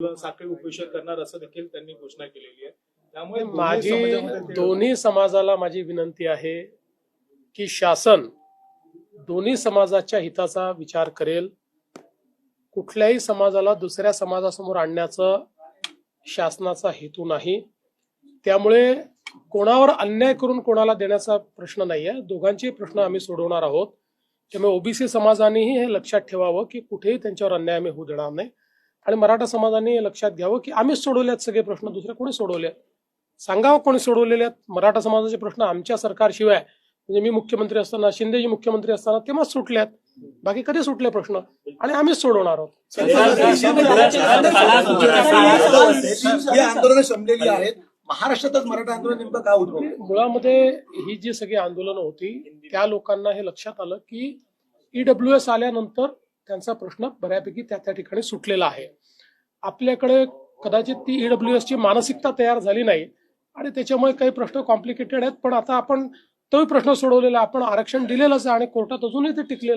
साखळी उपोषण करणार असं देखील त्यांनी घोषणा केलेली आहे. त्यामुळे माझी दोन्ही समाजाला माझी विनंती आहे की शासन दोन्ही समाजाच्या हिताचा विचार करेल. कुठल्याही समाजाला दुसऱ्या समाजासमोर आणण्याचा शासनाचा हेतू नाही. त्यामुळे कोणावर अन्याय करून कोणाला देण्याचा प्रश्न नाहीये. दोघांचे प्रश्न आम्ही सोडवणार आहोत. त्यामुळे ओबीसी समाजानेही हे लक्षात ठेवावं की कुठेही त्यांच्यावर अन्याय आम्ही होऊ देणार नाही. आणि मराठा समाजाने हे लक्षात घ्यावं की आम्हीच सोडवलेत सगळे प्रश्न, दुसरे कोणी सोडवले सांगावं कोणी सोडवलेले आहेत. मराठा समाजाचे प्रश्न आमच्या सरकारशिवाय, म्हणजे मी मुख्यमंत्री असताना, शिंदेजी मुख्यमंत्री असताना तेव्हाच सुटल्यात. बाकी कधी सुटले प्रश्न, आणि आम्हीच सोडवणार आहोत. ही आंदोलनं शमलेली आहेत. महाराष्ट्रातच मराठा आंदोलन नेमकं का उद्भवलं? मुळामध्ये ही जी सगळी आंदोलनं होती त्या लोकांना हे लक्षात आलं की ईडब्ल्यूएस आल्यानंतर त्यांचा प्रश्न बऱ्यापैकी त्या ठिकाणी सुटलेला आहे. आपल्याकडे कदाचित ती ईडब्ल्यूएस ची मानसिकता तयार झाली नाही आणि त्याच्यामुळे काही प्रश्न कॉम्प्लिकेटेड आहेत. पण आता आपण तोही प्रश्न सोडवलेला, आपण आरक्षण दिलेलंच आहे आणि कोर्टात अजूनही ते टिकलेलं